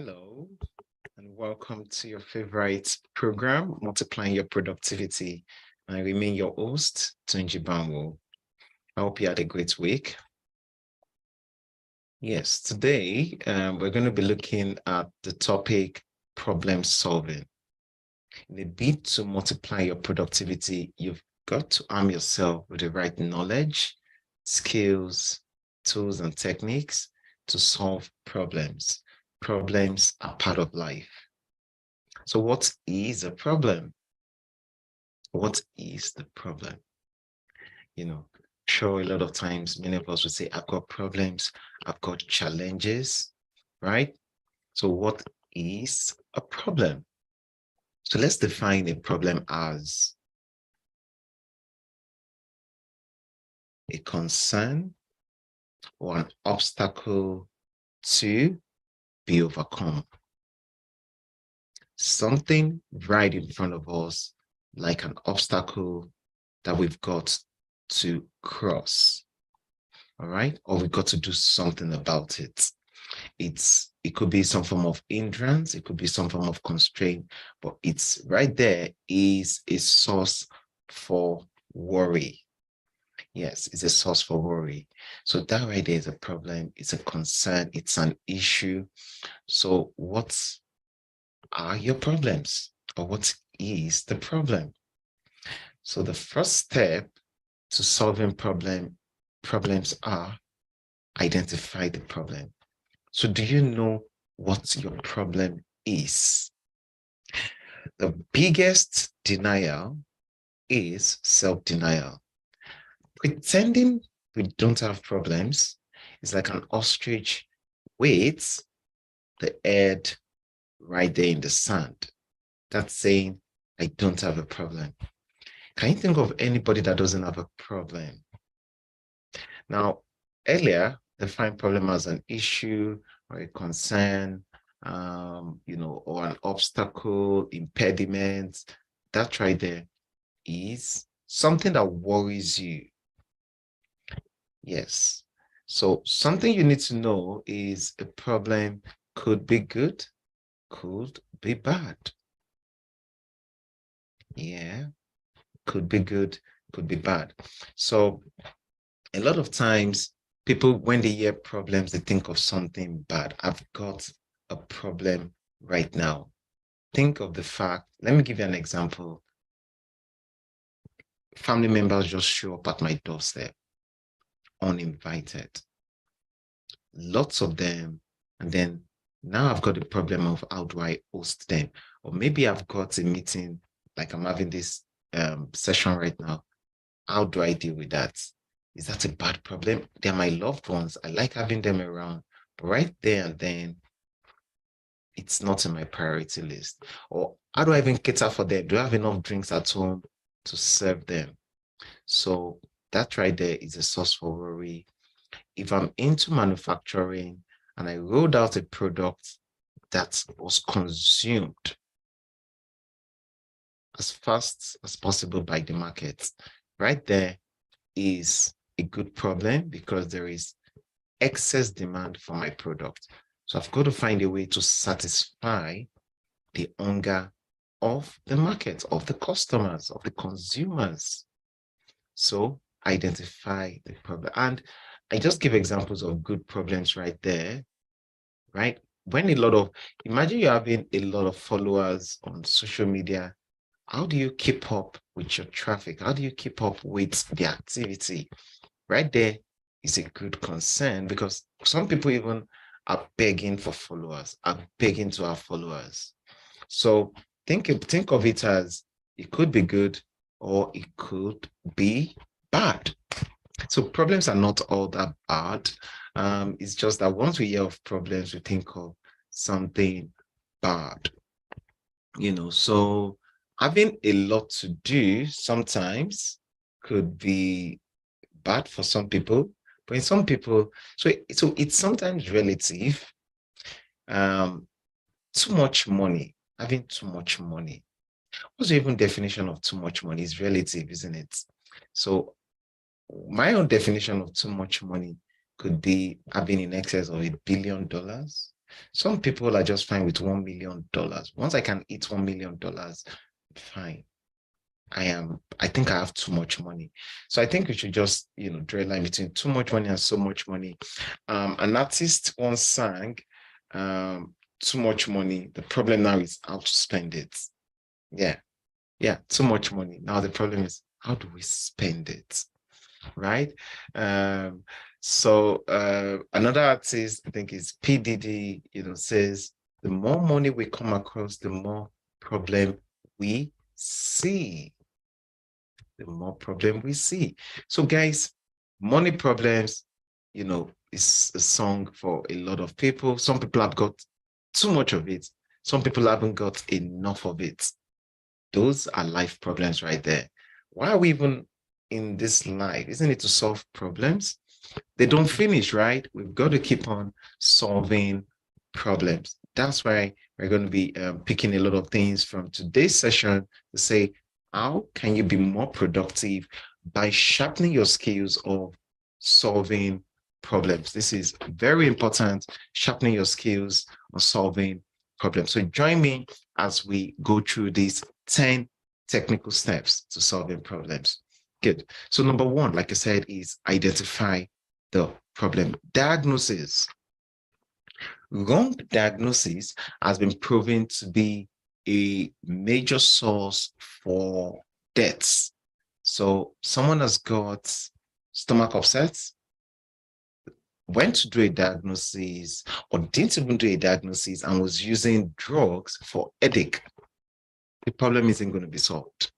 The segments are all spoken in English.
Hello, and welcome to your favorite program, Multiplying Your Productivity. I remain your host, Tunji Banwo. I hope you had a great week. Yes, today we're going to be looking at the topic problem solving. In a bid to multiply your productivity, you've got to arm yourself with the right knowledge, skills, tools, and techniques to solve problems. Problems are part of life. So what is a problem? What is the problem? Sure, a lot of times, many of us would say, I've got problems, I've got challenges, right? So what is a problem? So let's define a problem as a concern or an obstacle to be overcome. Something right in front of us, like an obstacle that we've got to cross, all right? Or we've got to do something about it. It could be some form of hindrance, it could be some form of constraint, but it's right there is a source for worry. Yes, it's a source for worry. So that right there is a problem, it's a concern, it's an issue. So what are your problems, or what is the problem? So the first step to solving problems are identify the problem. So do you know what your problem is? The biggest denial is self-denial. Pretending we don't have problems is like an ostrich waits the head right there in the sand. That's saying, I don't have a problem. Can you think of anybody that doesn't have a problem? Now, earlier, define problem as an issue or a concern, or an obstacle, impediment. That right there is something that worries you. Yes. So something you need to know is a problem could be good, could be bad. Yeah, could be good, could be bad. So a lot of times people, when they hear problems, they think of something bad. I've got a problem right now. Think of the fact, let me give you an example. Family members just show up at my doorstep, uninvited. Lots of them. And then now I've got the problem of how do I host them? Or maybe I've got a meeting, like I'm having this session right now. How do I deal with that? Is that a bad problem? They're my loved ones. I like having them around. But right there and then, it's not in my priority list. Or how do I even cater for them? Do I have enough drinks at home to serve them? So that right there is a source for worry. If I'm into manufacturing and I rolled out a product that was consumed as fast as possible by the market, right there is a good problem because there is excess demand for my product. So I've got to find a way to satisfy the hunger of the market, of the customers, of the consumers. So identify the problem. And I just give examples of good problems right there, right? Imagine you're having a lot of followers on social media. How do you keep up with your traffic? How do you keep up with the activity? Right there is a good concern because some people even are begging for followers, are begging to have followers. So think of it as it could be good or it could be bad. So problems are not all that bad. It's just that once we hear of problems, we think of something bad. So having a lot to do sometimes could be bad for some people, but in some people, so it's sometimes relative. Too much money, having too much money. What's the even definition of too much money? Is relative, isn't it? So my own definition of too much money could be having in excess of $1 billion. Some people are just fine with $1 million. Once I can eat $1 million, fine. I think I have too much money. So I think we should just, draw a line between too much money and so much money. An artist once sang, too much money. The problem now is how to spend it. Yeah. Yeah. Too much money. Now the problem is how do we spend it? Right. So another artist, I think is P. Diddy, says the more money we come across, the more problem we see. The more problem we see. So guys, money problems, is a song for a lot of people. Some people have got too much of it. Some people haven't got enough of it. Those are life problems right there. Why are we even in this life? Isn't it to solve problems? They don't finish, right? We've got to keep on solving problems. That's why we're going to be picking a lot of things from today's session to say, how can you be more productive by sharpening your skills of solving problems? This is very important, sharpening your skills of solving problems. So join me as we go through these 10 technical steps to solving problems. Good. So number one, like I said, is identify the problem. Diagnosis. Wrong diagnosis has been proven to be a major source for deaths. So someone has got stomach upsets, went to do a diagnosis or didn't even do a diagnosis and was using drugs for headache. The problem isn't going to be solved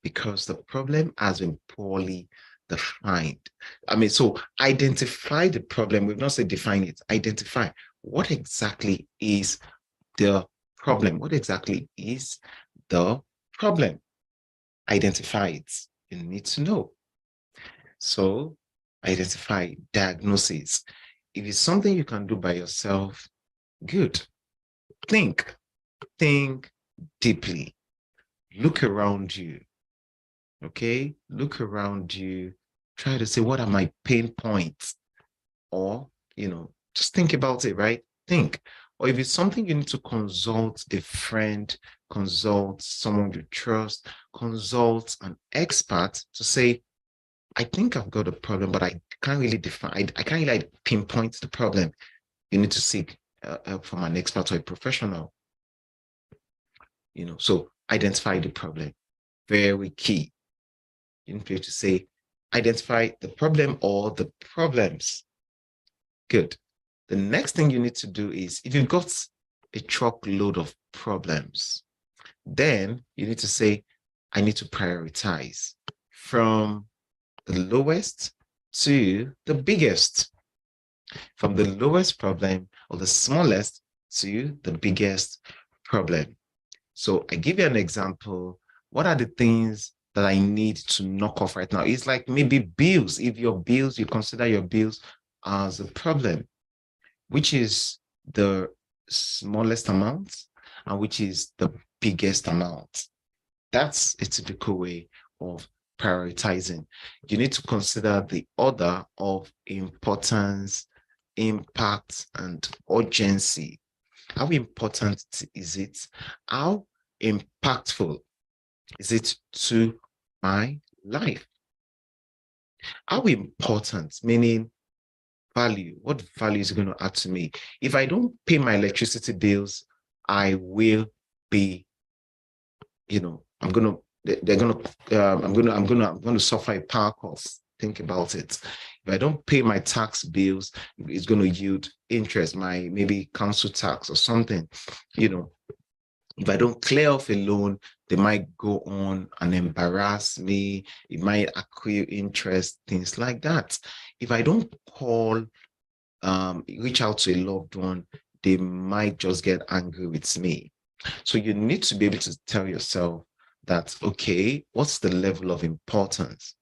because the problem has been poorly defined. So identify the problem. We've not said define it. Identify what exactly is the problem. What exactly is the problem? Identify it. You need to know. So identify, diagnosis. If it's something you can do by yourself, good. Think deeply. Look around you. Okay, look around you, try to say, what are my pain points? Or, just think about it, right? Think. Or if it's something you need to consult a friend, consult someone you trust, consult an expert to say, I think I've got a problem, but I can't really define, I can't really pinpoint the problem. You need to seek help from an expert or a professional. So identify the problem. Very key. You need to say, identify the problem or the problems. Good. The next thing you need to do is, if you've got a truckload of problems, then you need to say, I need to prioritize from the lowest to the biggest, from the lowest problem or the smallest to the biggest problem. So I give you an example. What are the things that I need to knock off right now? It's like maybe bills. If your bills, you consider your bills as a problem, which is the smallest amount and which is the biggest amount. That's a typical way of prioritizing. You need to consider the order of importance, impact, and urgency. How important is it? How impactful is it to my life? How important, meaning value, what value is it going to add to me? If I don't pay my electricity bills, I will be, I'm going to suffer a power cost. Think about it. If I don't pay my tax bills, it's going to yield interest, my maybe council tax or something, If I don't clear off a loan, they might go on and embarrass me. It might accrue interest, things like that. If I don't call, reach out to a loved one, they might just get angry with me. So you need to be able to tell yourself that, okay, what's the level of importance?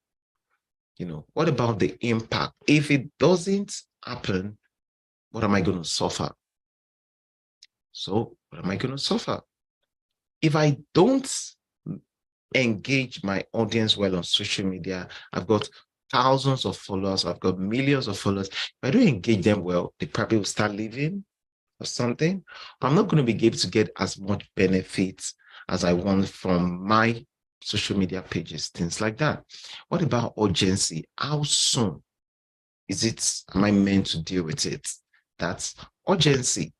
What about the impact? If it doesn't happen, what am I going to suffer? So what am I going to suffer? If I don't engage my audience well on social media, I've got thousands of followers, I've got millions of followers. If I don't engage them well, they probably will start leaving. or something, I'm not going to be able to get as much benefits as I want from my social media pages, things like that. What about urgency? How soon am I meant to deal with it? That's urgency.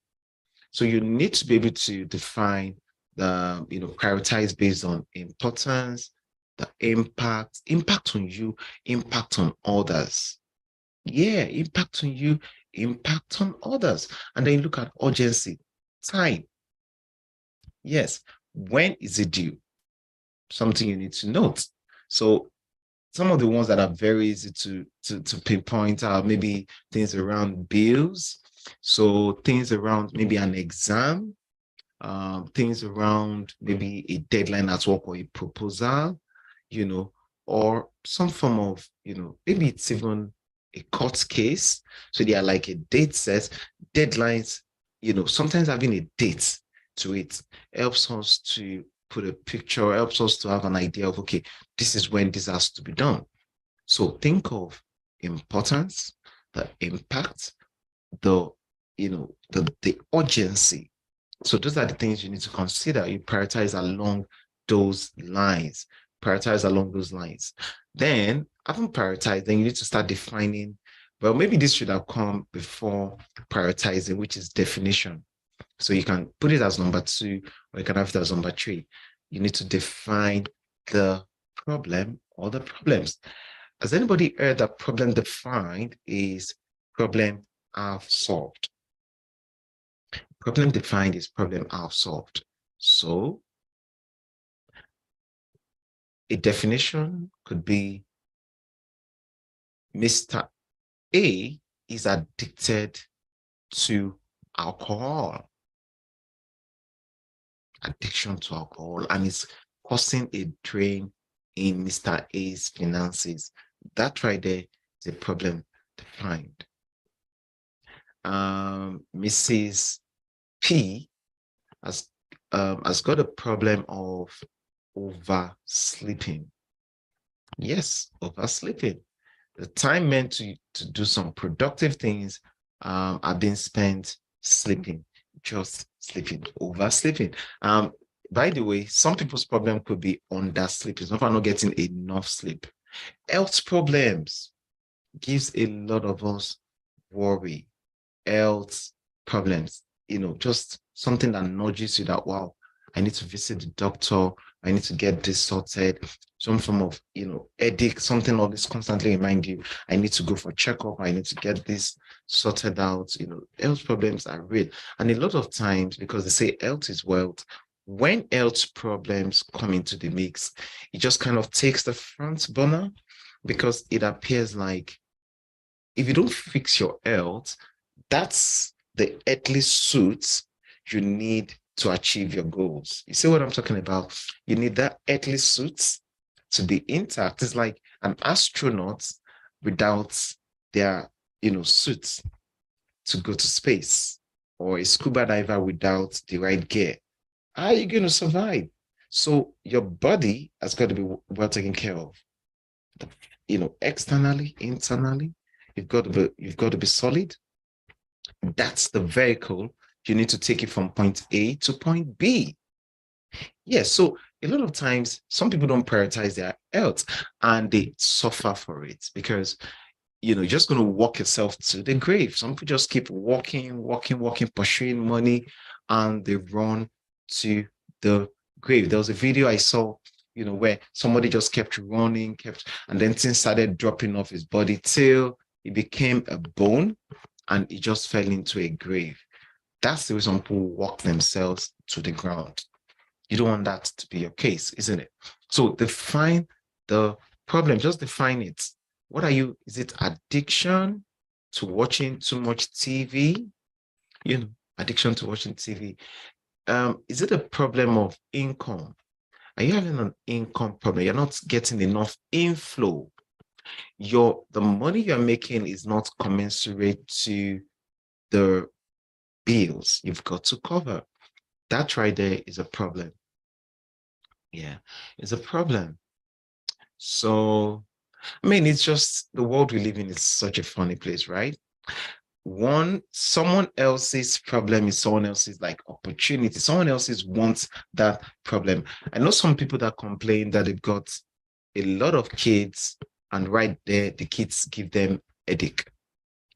So you need to be able to define prioritize based on importance, the impact on you, impact on others. Yeah, impact on you, impact on others. And then you look at urgency, time. Yes, when is it due? Something you need to note. So some of the ones that are very easy to pinpoint are maybe things around bills. So things around maybe an exam, things around maybe a deadline at work or a proposal, or some form of, maybe it's even a court case. So they are like a date set, deadlines, sometimes having a date to it helps us to put a picture, helps us to have an idea of, okay, this is when this has to be done. So think of importance, the impact, the urgency. So those are the things you need to consider. You prioritize along those lines. Prioritize along those lines. Then, having prioritized, then you need to start defining. Well, maybe this should have come before prioritizing, which is definition. So you can put it as number 2, or you can have it as number 3. You need to define the problem or the problems. Has anybody heard that problem defined is problem half solved? Problem defined is problem half solved. So a definition could be Mr. A is addicted to alcohol. Addiction to alcohol, and it's causing a drain in Mr. A's finances. That right there is a problem defined. Mrs. P has got a problem of oversleeping. Yes, oversleeping. The time meant to do some productive things are being spent sleeping, just sleeping, oversleeping. By the way, some people's problem could be undersleeping. Some people are not getting enough sleep. Health problems gives a lot of us worry. Health problems, just something that nudges you that, wow, I need to visit the doctor, I need to get this sorted, some form of, headache, something always constantly remind you, I need to go for checkup, I need to get this sorted out. Health problems are real. And a lot of times, because they say health is wealth, when health problems come into the mix, it just kind of takes the front burner, because it appears like if you don't fix your health, that's the earthly suits you need to achieve your goals. You see what I'm talking about? You need that earthly suits to be intact. It's like an astronaut without their, suits to go to space, or a scuba diver without the right gear. How are you going to survive? So your body has got to be well taken care of. Externally, internally, you've got to be solid. That's the vehicle you need to take it from point A to point B. Yes, so a lot of times some people don't prioritize their health and they suffer for it, because you're just going to walk yourself to the grave. Some people just keep walking, pursuing money, and they run to the grave. There was a video I saw, where somebody just kept running, and then things started dropping off his body till it became a bone, and it just fell into a grave. That's the reason people walk themselves to the ground. You don't want that to be your case, isn't it? So define the problem, just define it. What are you? Is it addiction to watching too much TV? Addiction to watching TV. Is it a problem of income? Are you having an income problem? You're not getting enough inflow. The money you're making is not commensurate to the bills you've got to cover. That right there is a problem. Yeah, it's a problem. So, it's just the world we live in is such a funny place, right? someone else's problem is someone else's like opportunity. Someone else's wants that problem. I know some people that complain that they've got a lot of kids, and right there, the kids give them a headache.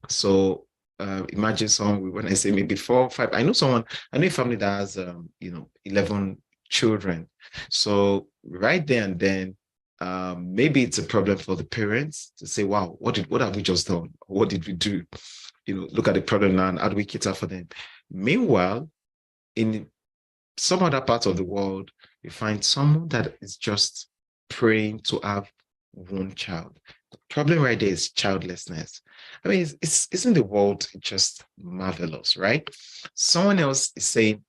So imagine someone, when I say maybe 4 or 5, I know a family that has 11 children. So right there and then, maybe it's a problem for the parents to say, wow, what have we just done? What did we do? Look at the problem now and how do we cater for them? Meanwhile, in some other part of the world, you find someone that is just praying to have one child. The problem right there is childlessness. I mean, isn't the world just marvelous, right? Someone else is saying,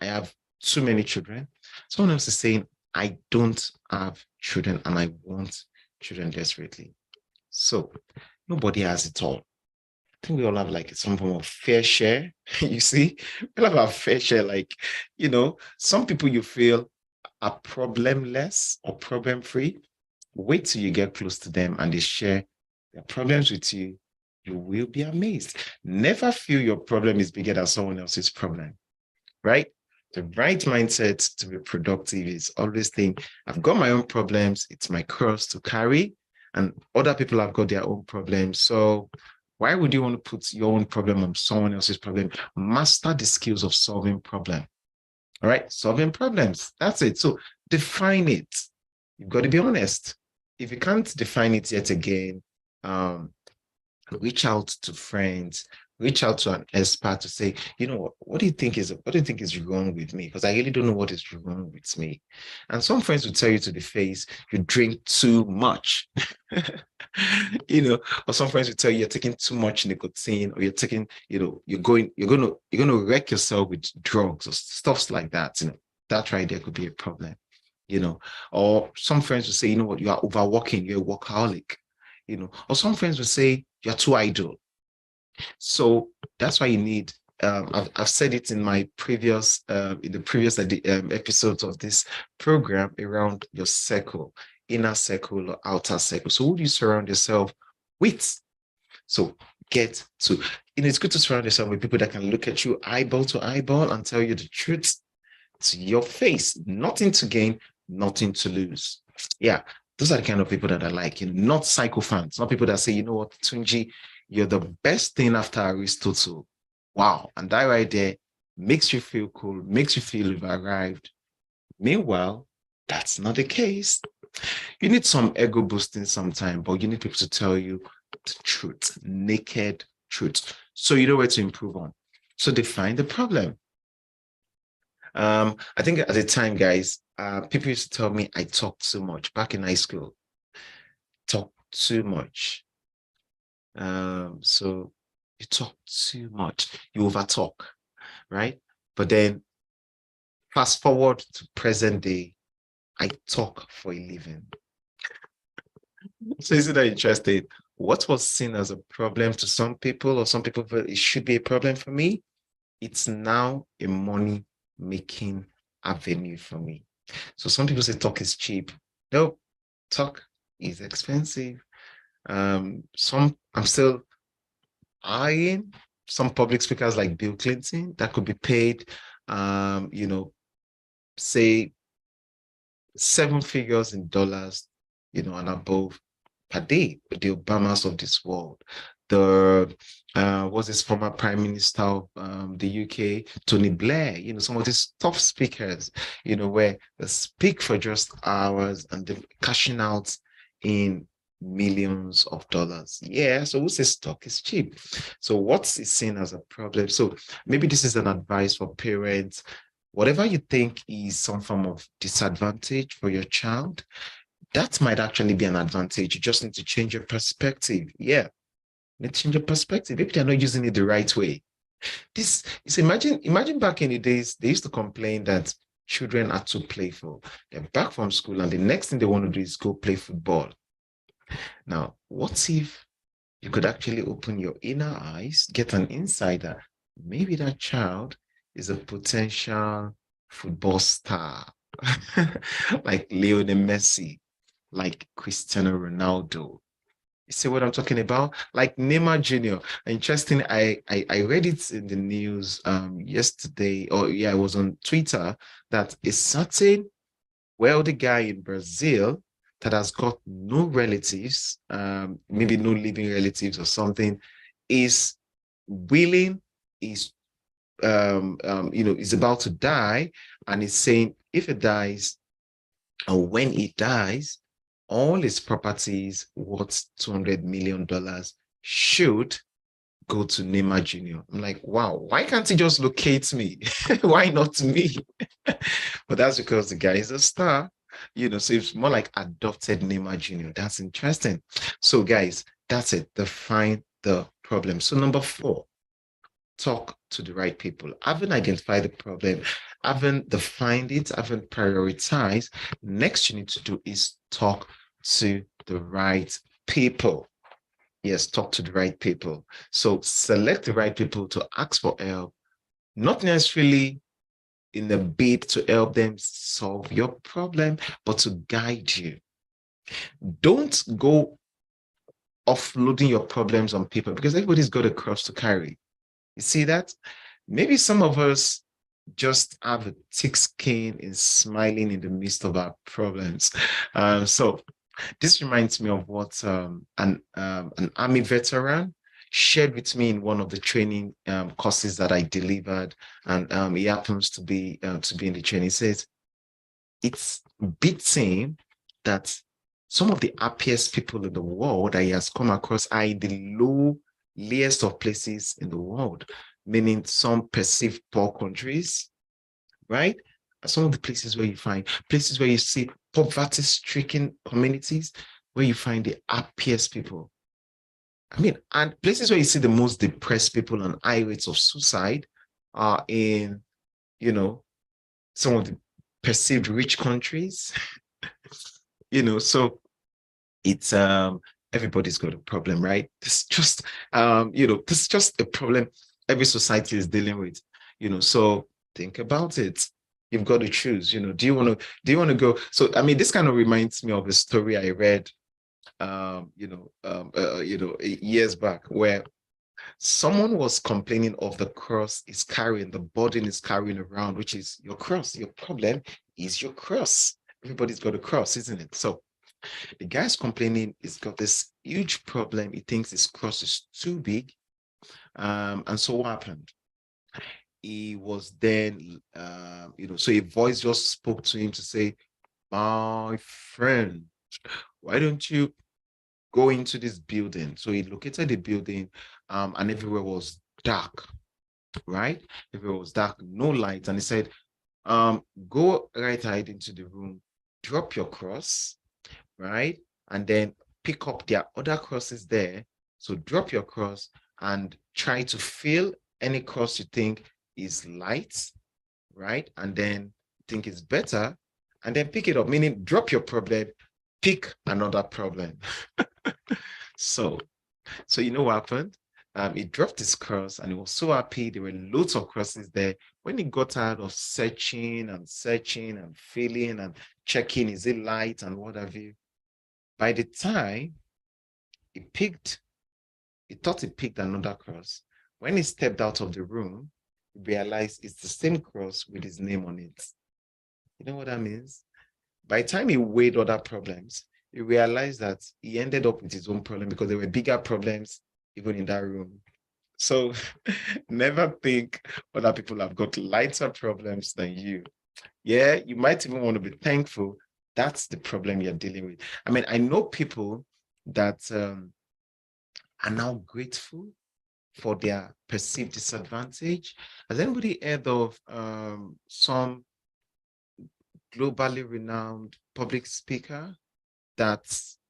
I have too many children. Someone else is saying, I don't have children and I want children desperately. So nobody has it all. I think we all have like some form of fair share. You see, we all have our fair share. Like, some people you feel are problemless or problem free. Wait till you get close to them and they share their problems with you. You will be amazed. Never feel your problem is bigger than someone else's problem, right? The right mindset to be productive is always think, I've got my own problems. It's my cross to carry, and other people have got their own problems. So why would you want to put your own problem on someone else's problem? Master the skills of solving problem. All right, solving problems. That's it. So define it. You've got to be honest. If you can't define it yet again, reach out to friends, reach out to an expert to say, what do you think is wrong with me? Because I really don't know what is wrong with me. And some friends will tell you to the face, you drink too much. Or some friends will tell you you're taking too much nicotine, or you're taking, you're gonna wreck yourself with drugs or stuff like that. That right there could be a problem. Or some friends will say, you are overworking, you're a workaholic. Or some friends will say you're too idle. So that's why you need, I've said it in my previous, episodes of this program around your circle, inner circle or outer circle. So who do you surround yourself with? So it's good to surround yourself with people that can look at you eyeball to eyeball and tell you the truth to your face. Nothing to gain, nothing to lose. Yeah, those are the kind of people that I like, not psychophants, not people that say, you know what, Tunji, you're the best thing after Aristotle. Wow. And that right there makes you feel cool, makes you feel you've arrived. Meanwhile, that's not the case. You need some ego boosting sometime, but you need people to tell you the truth, naked truth. So you know where to improve on. So define the problem. I think at the time, guys, people used to tell me I talk too much back in high school. Talk too much. So you talk too much, you overtalk, right? But then fast forward to present day, I talk for a living. So isn't that interesting? What was seen as a problem to some people, or some people feel it should be a problem for me, it's now a money-making avenue for me. So some people say talk is cheap. No, talk is expensive. I'm still eyeing some public speakers like Bill Clinton that could be paid, say 7 figures in dollars, and above per day. The Obamas of this world, was this former Prime Minister of the UK, Tony Blair, some of these top speakers, where they speak for just hours and they're cashing out in millions of dollars. Yeah, so who says stock is cheap? So what's is seen as a problem? So maybe this is an advice for parents. Whatever you think is some form of disadvantage for your child, that might actually be an advantage. You just need to change your perspective. Yeah, you need to change your perspective. Maybe they're not using it the right way. This is imagine back in the days, they used to complain that children are too playful. They're back from school and the next thing they want to do is go play football. Now, what if you could actually open your inner eyes, get an insider? Maybe that child is a potential football star, like Lionel Messi, like Cristiano Ronaldo. You see what I'm talking about? Like Neymar Jr. Interesting. I read it in the news yesterday, or yeah, it was on Twitter, that a certain wealthy guy in Brazil that has got no relatives, maybe no living relatives or something, is willing, is is about to die, and is saying if he dies, or when he dies, all his properties worth $200 million should go to Neymar Jr. I'm like, wow, why can't he just locate me? Why not me? But that's because the guy is a star, so it's more like adopted Neymar Jr. That's interesting. So, guys, that's it. Define the problem. So, number 4, talk to the right people. Having identified the problem, having defined it, having prioritized, next you need to do is talk to the right people. Yes, talk to the right people. So select the right people to ask for help, not necessarily in the bid to help them solve your problem, but to guide you. Don't go offloading your problems on people, because everybody's got a cross to carry. You see that? Maybe some of us just have a thick skin in smiling in the midst of our problems. So this reminds me of what an army veteran shared with me in one of the training courses that I delivered, and he happens to be in the training. He says it's beating that some of the happiest people in the world that he has come across are in the lowest of places in the world, meaning some perceived poor countries, right? Some of the places where you see poverty-stricken communities, where you find the happiest people. I mean, and places where you see the most depressed people and high rates of suicide are in, some of the perceived rich countries. So it's everybody's got a problem, right? This just this is just a problem every society is dealing with. So think about it. You've got to choose. Do you want to go? So I mean, this kind of reminds me of a story I read years back, where someone was complaining of the cross is carrying, the burden is carrying around, which is your cross. Your problem is your cross. Everybody's got a cross, isn't it? So the guy's complaining he's got this huge problem. He thinks his cross is too big. And so what happened? He was then, so a voice just spoke to him to say, my friend, why don't you go into this building? So he located the building, and everywhere was dark, right? Everywhere was dark, no light. And he said, go right ahead into the room, drop your cross, right? And then pick up their other crosses there. So drop your cross and try to fill any cross you think is light, right? And then think it's better, and then pick it up, meaning drop your problem, pick another problem. So you know what happened? He dropped his cross and he was so happy. There were loads of crosses there. When he got tired of searching and feeling and checking, is it light and what have you? By the time he thought he picked another cross. When he stepped out of the room, he realized it's the same cross with his name on it. You know what that means? By the time he weighed other problems, he realized that he ended up with his own problem, because there were bigger problems even in that room. So never think other people have got lighter problems than you. Yeah, you might even want to be thankful that's the problem you're dealing with. I mean, I know people that are now grateful for their perceived disadvantage. Has anybody heard of some globally renowned public speaker that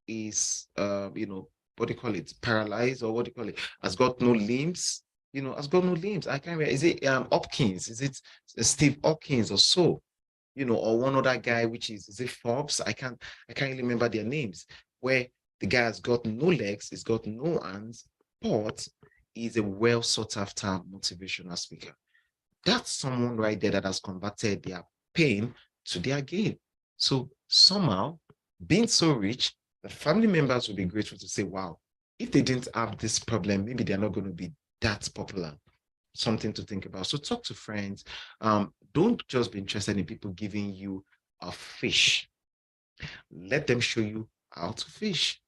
is, what do you call it, paralyzed, or what do you call it, has got no limbs, has got no limbs? I can't remember. Is it Hopkins? Is it Steve Hopkins or so? Or one other guy, which is it Forbes? I can't really remember their names, where the guy has got no legs, he's got no hands, but he's a well sought after motivational speaker. That's someone right there that has converted their pain to their gain. So somehow, being so rich, the family members will be grateful to say, wow, if they didn't have this problem, maybe they're not going to be that popular. Something to think about. So talk to friends. Don't just be interested in people giving you a fish. Let them show you how to fish.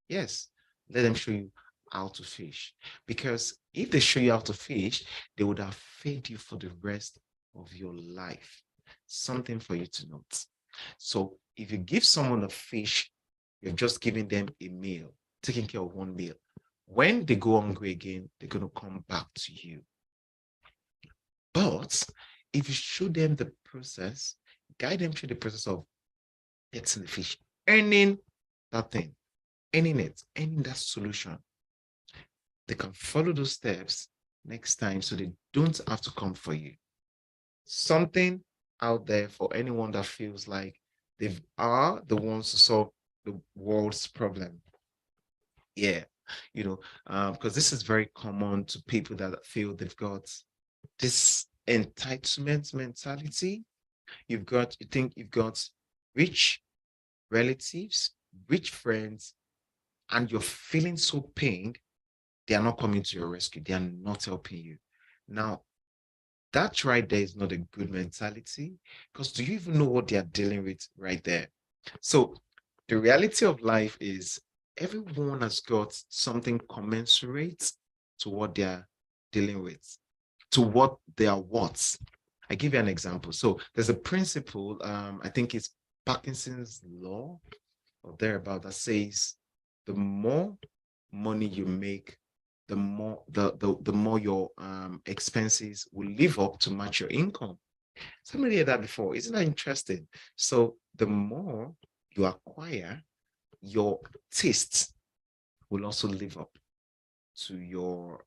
Yes, let them show you how to fish. Because if they show you how to fish, they would have fed you for the rest of your life. Something for you to note. So if you give someone a fish, you're just giving them a meal, taking care of one meal. When they go hungry again, they're going to come back to you. But if you show them the process, guide them through the process of getting the fish, earning that thing, earning it, earning that solution, they can follow those steps next time so they don't have to come for you. Something out there for anyone that feels like they are the ones to solve the world's problem. Yeah, because this is very common to people that feel they've got this entitlement mentality. You think you've got rich relatives, rich friends, and you're feeling so pained, they are not coming to your rescue. They are not helping you. Now, that right there is not a good mentality, because do you even know what they are dealing with right there? So the reality of life is everyone has got something commensurate to what they're dealing with, to what they are what. I give you an example. So there's a principle, I think it's Parkinson's law or thereabout, that says the more money you make, the more your expenses will live up to match your income. Somebody heard that before. Isn't that interesting? So the more you acquire, your tastes will also live up to your,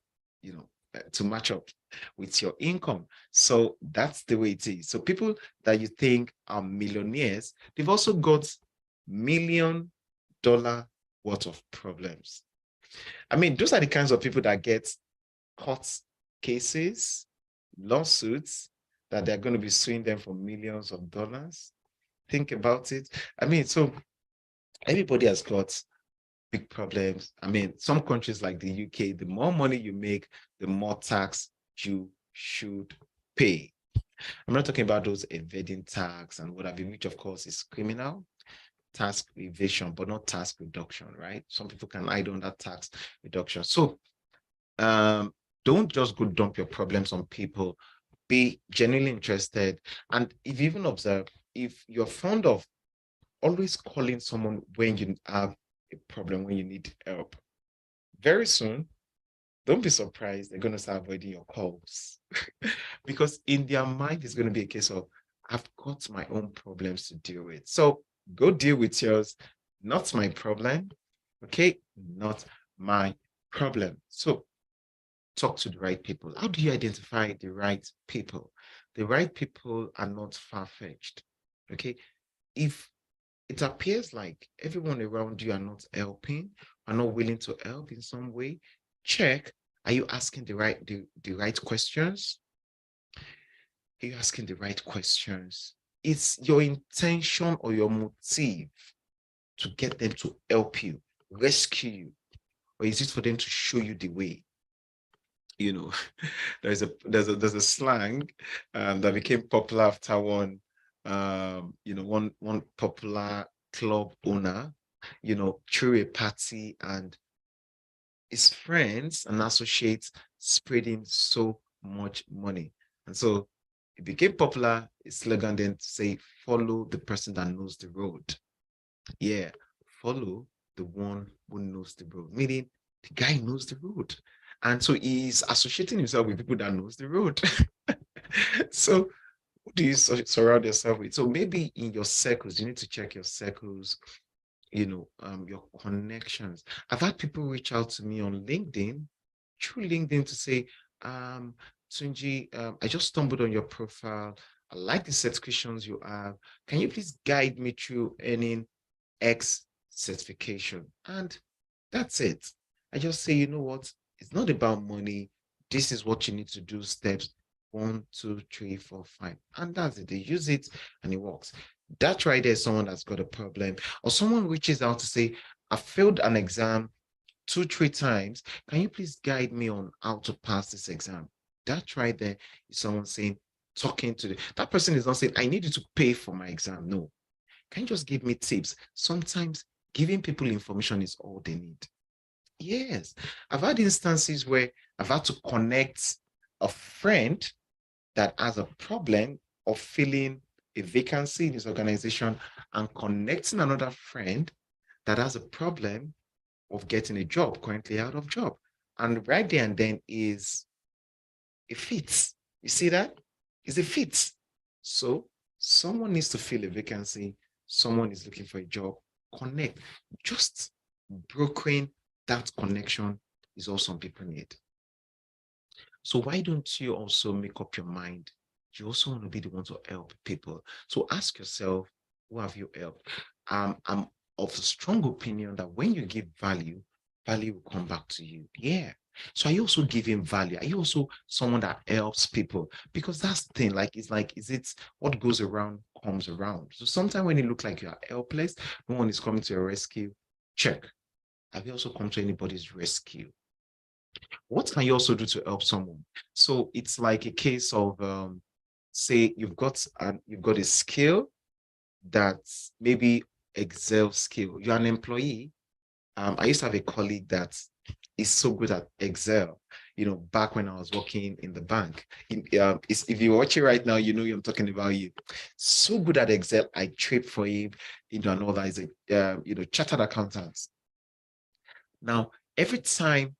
to match up with your income. So that's the way it is. So people that you think are millionaires, they've also got $1 million worth of problems. I mean, those are the kinds of people that get court cases, lawsuits, that they're going to be suing them for millions of dollars. Think about it. I mean, so everybody has got big problems. I mean, some countries like the UK, the more money you make, the more tax you should pay. I'm not talking about those evading tax and what have you, which of course is criminal. Tax evasion, but not tax reduction, right? Some people can hide on that tax reduction. So don't just go dump your problems on people. Be genuinely interested. And if you even observe, if you're fond of always calling someone when you have a problem, when you need help, very soon, don't be surprised, they're going to start avoiding your calls. Because in their mind, it's going to be a case of, I've got my own problems to deal with. So go deal with yours. Not my problem. Okay? Not my problem. So talk to the right people. How do you identify the right people? The right people are not far-fetched. Okay? If it appears like everyone around you are not helping, are not willing to help in some way, check, are you asking the right questions? Are you asking the right questions? It's your intention or your motive to get them to help you, rescue you, or is it for them to show you the way? There's a slang that became popular after one popular club owner, threw a party and his friends and associates spread him so much money. And so it became popular, his slogan then to say, follow the person that knows the road. Yeah, follow the one who knows the road, meaning the guy knows the road. And so he's associating himself with people that knows the road. So who do you surround yourself with? So maybe in your circles, you need to check your circles, your connections. I've had people reach out to me on LinkedIn, through LinkedIn, to say, Tunji, I just stumbled on your profile. I like the certifications you have. Can you please guide me through earning X certification? And that's it. I just say, you know what? It's not about money. This is what you need to do. Steps 1, 2, 3, 4, 5. And that's it. They use it and it works. That right there is someone that's got a problem. Or someone reaches out to say, I failed an exam 2, 3 times. Can you please guide me on how to pass this exam? That right there is someone saying, talking to that person is not saying, I need you to pay for my exam. No. Can you just give me tips? Sometimes giving people information is all they need. Yes. I've had instances where I've had to connect a friend that has a problem of filling a vacancy in his organization and connecting another friend that has a problem of getting a job, currently out of job. And right there and then is a fit. You see that? It's a fit. So someone needs to fill a vacancy. Someone is looking for a job. Connect. Just brokering that connection is all some people need. So why don't you also make up your mind? You also want to be the one to help people. So ask yourself, who have you helped? I'm of the strong opinion that when you give value, value will come back to you. Yeah. So are you also giving value? Are you also someone that helps people? Because that's the thing, is it what goes around comes around. So sometimes when you look like you are helpless, no one is coming to your rescue, check. Have you also come to anybody's rescue? What can you also do to help someone? So it's like a case of say you've got a skill that's maybe Excel skill. You're an employee. I used to have a colleague that is so good at Excel. You know, back when I was working in the bank. If you're watching right now, you know I'm talking about you. So good at Excel. I trade for him, and all that. Is a chartered accountant. Now, every time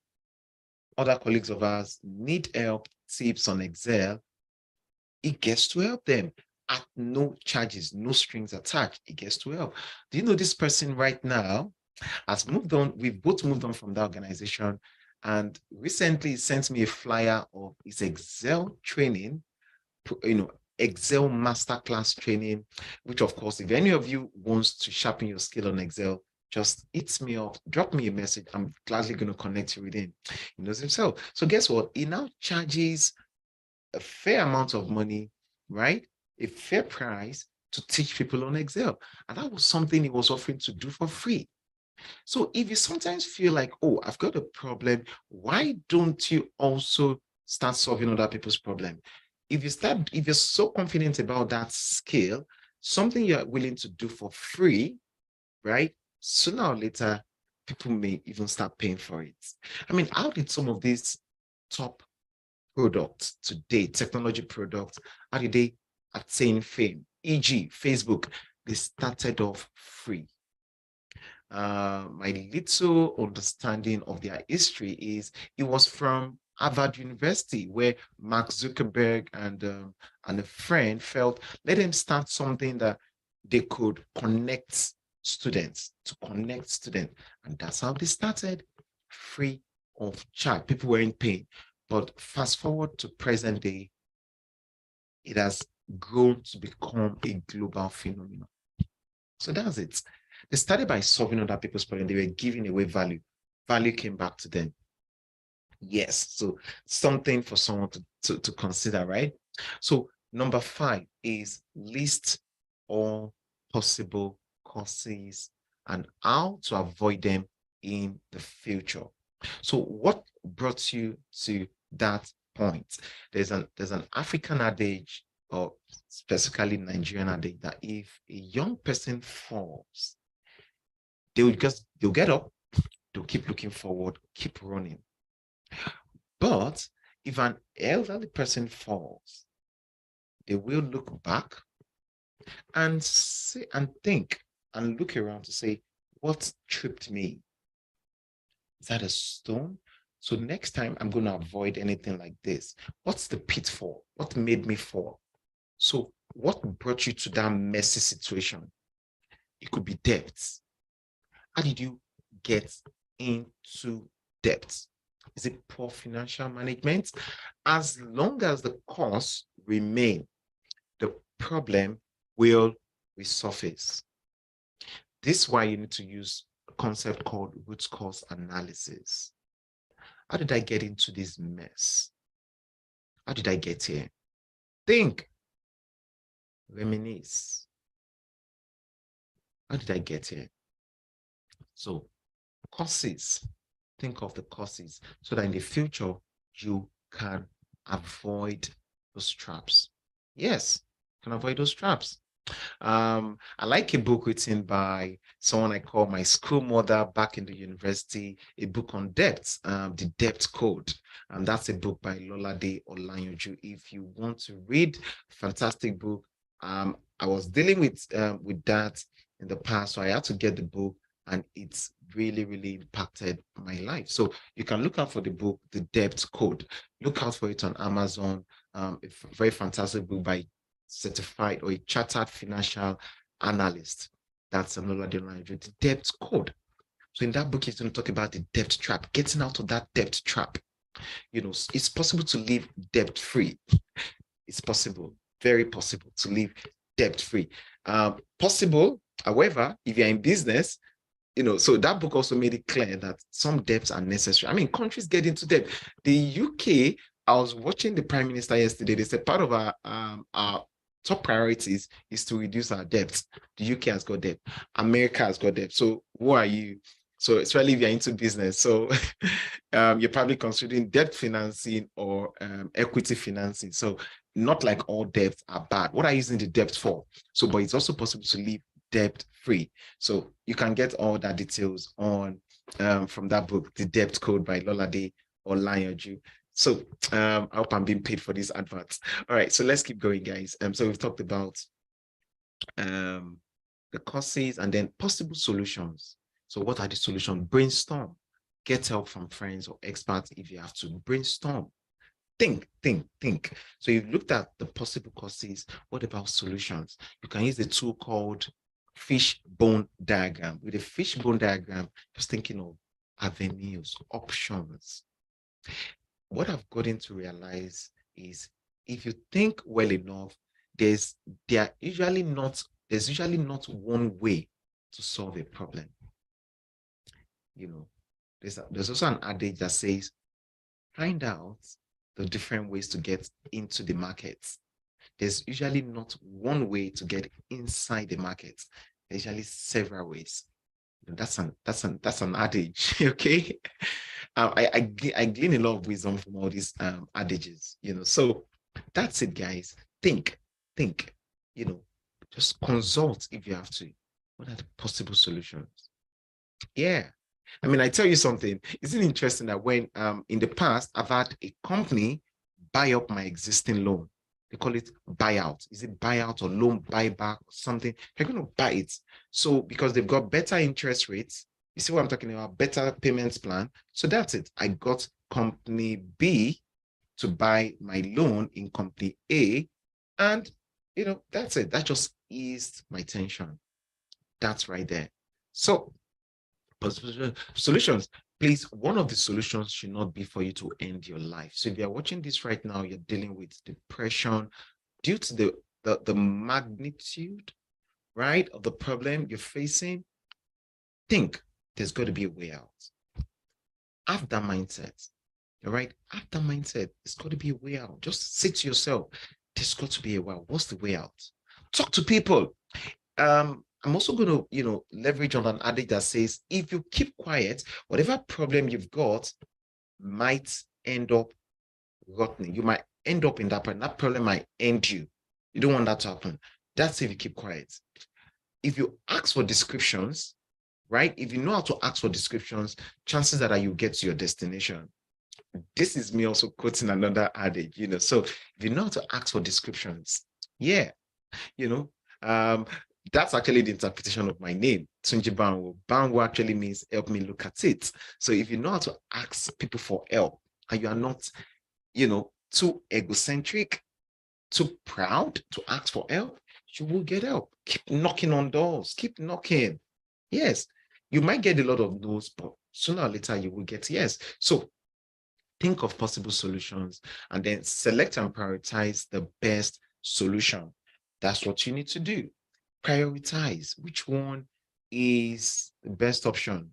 other colleagues of ours need help, tips on Excel, it gets to help them at no charges, no strings attached. It gets to help. Do you know this person right now has moved on? We've both moved on from the organization, and recently he sent me a flyer of his Excel training, Excel masterclass training, which of course, if any of you wants to sharpen your skill on Excel, just hit me up, drop me a message. I'm gladly going to connect you with him. He knows himself. So guess what? He now charges a fair amount of money, right? A fair price to teach people on Excel. And that was something he was offering to do for free. So if you sometimes feel like, oh, I've got a problem, why don't you also start solving other people's problem? If you're so confident about that skill, something you're willing to do for free, right? Sooner or later, people may even start paying for it. I mean, how did some of these top products today, technology products, how did they attain fame? E.g., Facebook, they started off free. My little understanding of their history is it was from Harvard University, where Mark Zuckerberg and a friend felt, let them start something that they could connect students, and that's how they started, free of charge. People were in pain, but fast forward to present day, it has grown to become a global phenomenon. So that's it. They started by solving other people's problems. They were giving away value. Value came back to them. Yes. So something for someone to consider, right? So number 5 is list all possible causes and how to avoid them in the future. So what brought you to that point? There's an African adage, or specifically Nigerian adage, that if a young person falls, they'll get up, they'll keep looking forward, keep running. But if an elderly person falls, they will look back and say and think and look around to say, what tripped me? Is that a stone? So next time I'm going to avoid anything like this. What's the pitfall? What made me fall? So what brought you to that messy situation? It could be debt. How did you get into debt? Is it poor financial management? As long as the cause remain, the problem will resurface. This is why you need to use a concept called root cause analysis. How did I get into this mess? How did I get here? Think, reminisce. How did I get here? So, causes. think of the causes so that in the future you can avoid those traps. Yes, can avoid those traps. I like a book written by someone I call my school mother back in the university, a book on debt, The Debt Code. That's a book by Lolade Olanyoju. If you want to read, fantastic book. I was dealing with that in the past, so I had to get the book, and it's really, really impacted my life. So you can look out for the book, The Debt Code. Look out for it on Amazon. A very fantastic book by certified or a chartered financial analyst. That's another the debt code. So in that book, he's going to talk about the debt trap, getting out of that debt trap. You know, it's possible to live debt free. It's possible, very possible to live debt free. Possible, however, if you're in business, you know, so that book also made it clear that some debts are necessary. I mean, countries get into debt. The UK, I was watching the Prime Minister yesterday. They said part of our top priorities is to reduce our debts. The UK has got debt. America has got debt. So who are you? So especially if you're into business. So you're probably considering debt financing or equity financing. So not like all debts are bad. What are you using the debt for? So, but it's also possible to live debt free. So you can get all that details on from that book, The Debt Code by Lolade Olanyoju. So I hope I'm being paid for these adverts. All right, so let's keep going, guys. So we've talked about the causes and then possible solutions. So what are the solutions? Brainstorm. Get help from friends or experts if you have to. Brainstorm. Think. So you've looked at the possible causes. What about solutions? You can use the tool called fishbone diagram. With a fishbone diagram, just thinking of avenues, options. What I've gotten to realize is if you think well enough, there's usually not one way to solve a problem. You know, there's also an adage that says, find out the different ways to get into the market. There's usually not one way to get inside the market. There's usually several ways. That's an adage, okay? I glean a lot of wisdom from all these adages, you know. So that's it, guys. Think, you know, just consult if you have to. What are the possible solutions? Yeah. I mean, I tell you something, isn't it interesting that when in the past I've had a company buy up my existing loan. They call it buyout. Is it buyout or loan buyback or something? They're going to buy it. So because they've got better interest rates, you see what I'm talking about? Better payments plan. So that's it. I got company B to buy my loan in company A. And, you know, that's it. That just eased my tension. That's right there. So solutions. Please, one of the solutions should not be for you to end your life. So if you're watching this right now, you're dealing with depression due to the magnitude, right, of the problem you're facing. Think there's got to be a way out. Have that mindset. All right, have that mindset. There's got to be a way out. Just say to yourself, there's got to be a way out. What's the way out? Talk to people. I'm also going to, you know, leverage on an adage that says, if you keep quiet, whatever problem you've got might end up rotting. You might end up in that problem. That problem might end you. You don't want that to happen. That's if you keep quiet. If you ask for descriptions, right? If you know how to ask for descriptions, chances are that you get to your destination. This is me also quoting another adage, you know. So if you know how to ask for descriptions, yeah, you know, that's actually the interpretation of my name, Tunji Banwo. Banwo actually means help me look at it. So if you know how to ask people for help and you are not, you know, too egocentric, too proud to ask for help, you will get help. Keep knocking on doors, keep knocking. Yes, you might get a lot of no's, but sooner or later you will get yes. So think of possible solutions and then select and prioritize the best solution. That's what you need to do. Prioritize which one is the best option.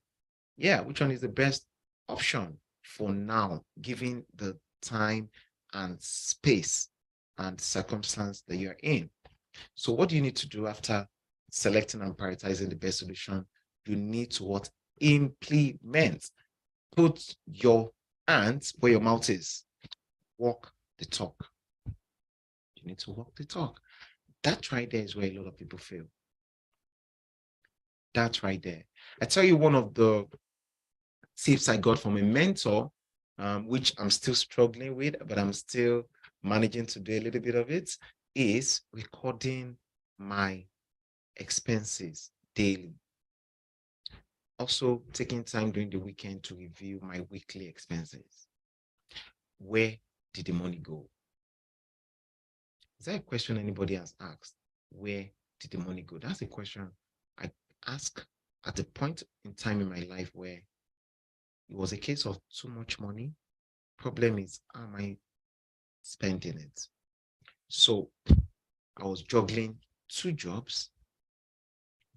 Yeah, which one is the best option for now, given the time and space and circumstance that you're in. So what do you need to do after selecting and prioritizing the best solution? You need to what? Implement. Put your hands where your mouth is. Walk the talk. You need to walk the talk. That right there is where a lot of people fail. That right there. I tell you, one of the tips I got from a mentor, which I'm still struggling with, but I'm still managing to do a little bit of it, is recording my expenses daily. Also, taking time during the weekend to review my weekly expenses. Where did the money go? Is that a question anybody has asked? Where did the money go? That's a question I ask at a point in time in my life where it was a case of too much money. Problem is, how am I spending it? So I was juggling 2 jobs,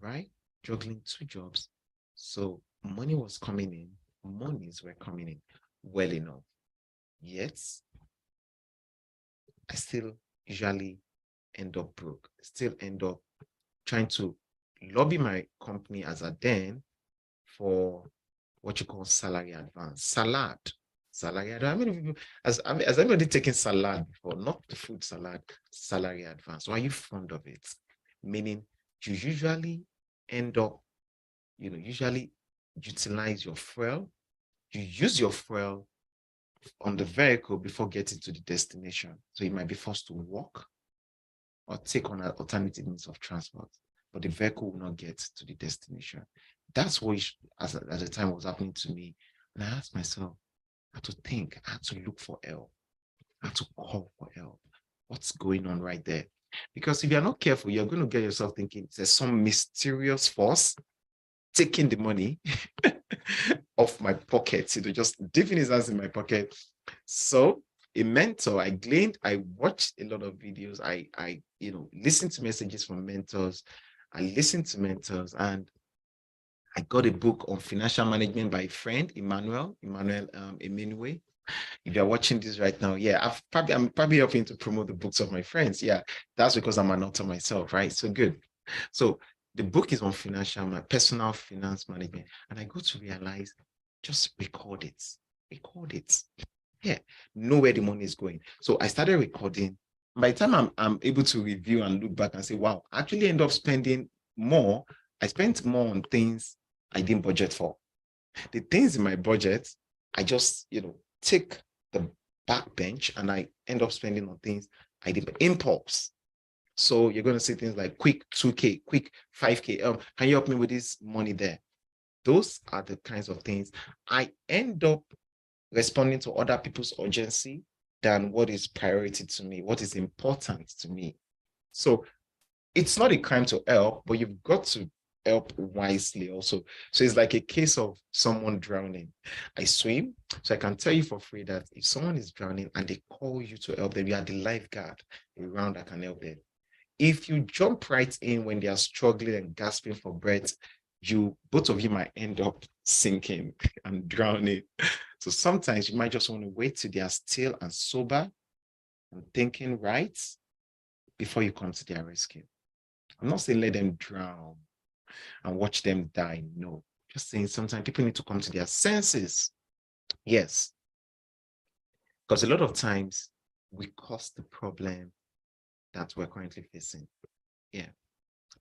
right? Juggling 2 jobs. So money was coming in, monies were coming in well enough. Yet, I still usually end up broke, still end up trying to lobby my company as a then for what you call salary advance. Salary advance. How many people has anybody taken salad before? Not the food salad, salary advance. Why are you fond of it? Meaning you usually end up, usually utilize your fuel. You use your fuel on the vehicle before getting to the destination. So you might be forced to walk or take on an alternative means of transport, but the vehicle will not get to the destination. That's what at the time was happening to me. And I asked myself, I had to think, I had to look for help. I had to call for help. What's going on right there? Because if you're not careful, you're going to get yourself thinking there's some mysterious force taking the money off my pocket, just dipping his hands in my pocket. So a mentor, I watched a lot of videos. I listened to messages from mentors. I listened to mentors, and I got a book on financial management by a friend, Emmanuel Emenue. If you're watching this right now, yeah, I'm probably helping to promote the books of my friends. Yeah, that's because I'm an author myself, right? So good. So the book is on personal finance management. And I got to realize, just record it. Record it. Yeah, know where the money is going. So I started recording. By the time I'm able to review and look back and say, wow, I actually end up spending more. I spent more on things I didn't budget for. The things in my budget, I just, take the back bench and I end up spending on things I did impulse. So you're going to see things like quick 2K, quick 5K. Can you help me with this money there? Those are the kinds of things I end up responding to other people's urgency than what is priority to me, what is important to me. So it's not a crime to help, but you've got to help wisely also. So it's like a case of someone drowning. I swim, so I can tell you for free that if someone is drowning and they call you to help them, you are the lifeguard around that can help them. If you jump right in when they are struggling and gasping for breath, both of you might end up sinking and drowning. So sometimes you might just want to wait till they are still and sober and thinking right before you come to their rescue. I'm not saying let them drown and watch them die. No, just saying sometimes people need to come to their senses. Yes. Because a lot of times we cause the problem that we're currently facing. Yeah.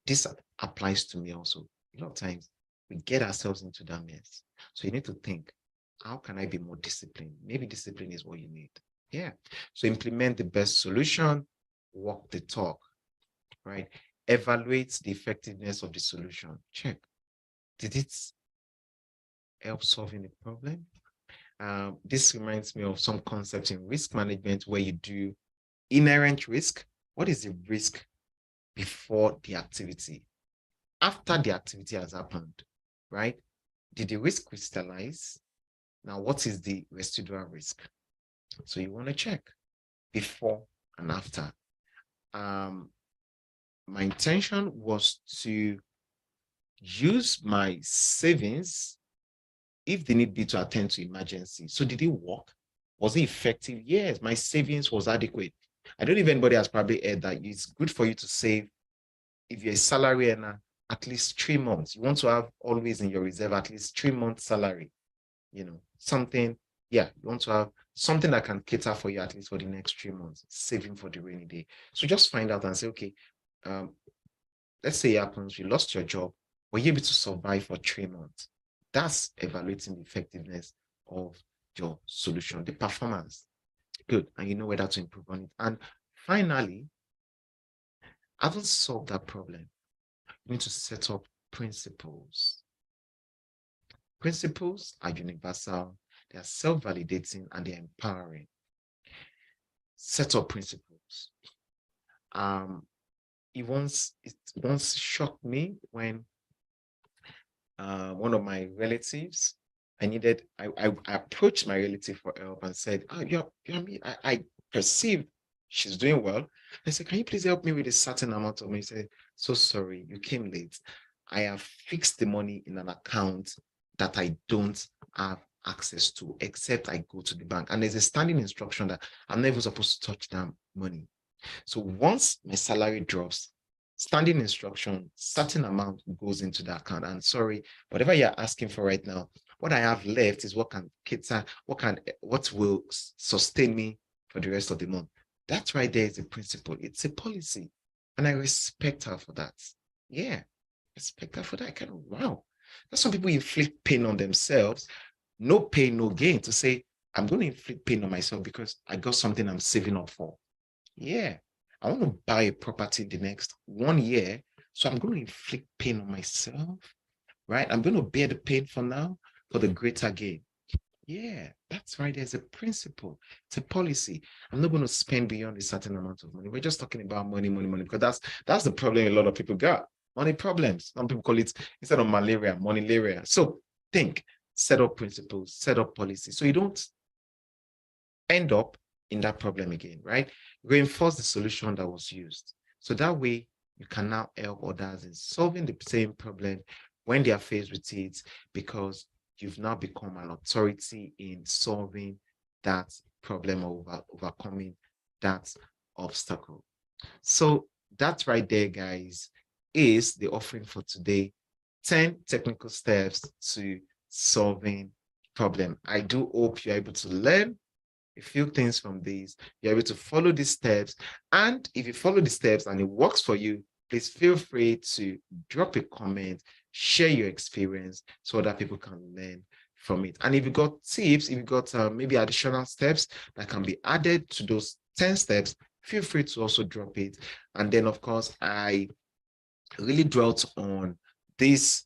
This applies to me also. A lot of times we get ourselves into that mess. So you need to think, how can I be more disciplined? Maybe discipline is what you need. Yeah. So implement the best solution, walk the talk, right? Evaluate the effectiveness of the solution. Check. Did it help solving the problem? This reminds me of some concepts in risk management where you do inherent risk. What is the risk before the activity? After the activity has happened, right? Did the risk crystallize? Now, what is the residual risk? So you want to check before and after. My intention was to use my savings if they need be to attend to emergency. So did it work? Was it effective? Yes, my savings was adequate. I don't know if anybody has probably heard that it's good for you to save if you're a salary earner at least 3 months. You want to have always in your reserve at least 3 months salary. something, yeah, you want to have something that can cater for you at least for the next 3 months, saving for the rainy day. So just find out and say, okay, let's say it happens, you lost your job, were you able to survive for 3 months? That's evaluating the effectiveness of your solution, the performance. Good. And you know whether to improve on it. And finally, having solved that problem, you need to set up principles. Principles are universal, they are self-validating, and they're empowering. Set up principles. It once shocked me when one of my relatives, I approached my relative for help and said, I perceived she's doing well. I said, can you please help me with a certain amount of money? He said, so sorry, you came late. I have fixed the money in an account that I don't have access to, except I go to the bank. And there's a standing instruction that I'm never supposed to touch that money. So once my salary drops, standing instruction, certain amount goes into the account. And sorry, whatever you're asking for right now, what I have left is what can cater, what will sustain me for the rest of the month. That's right there is a principle. It's a policy. And I respect her for that. Yeah, respect her for that. Wow. That's some people inflict pain on themselves. No pain, no gain, to say, I'm going to inflict pain on myself because I got something I'm saving up for. Yeah, I want to buy a property the next 1 year. So I'm going to inflict pain on myself, right? I'm going to bear the pain for now for the greater gain. Yeah, that's right. There's a principle. It's a policy. I'm not going to spend beyond a certain amount of money. We're just talking about money, because that's the problem a lot of people got. Money problems. Some people call it, instead of malaria, money-laria. So think, set up principles, set up policy. So you don't end up in that problem again, right? Reinforce the solution that was used. So that way you can now help others in solving the same problem when they are faced with it, because you've now become an authority in solving that problem or overcoming that obstacle. So that right there, guys, is the offering for today. 10 technical steps to solving problem. I do hope you're able to learn a few things from these. You're able to follow these steps. And if you follow the steps and it works for you, please feel free to drop a comment, share your experience so that people can learn from it. And if you got tips, if you got maybe additional steps that can be added to those 10 steps, feel free to also drop it. And then, of course, I really dwelt on this,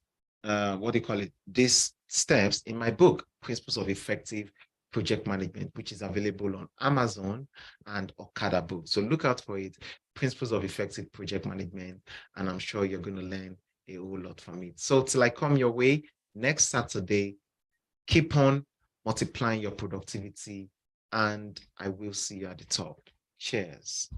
these steps in my book, Principles of Effective Project Management, which is available on Amazon and Okada Books. So look out for it, Principles of Effective Project Management, and I'm sure you're going to learn a whole lot from it. So till I come your way next Saturday, keep on multiplying your productivity, and I will see you at the top. Cheers.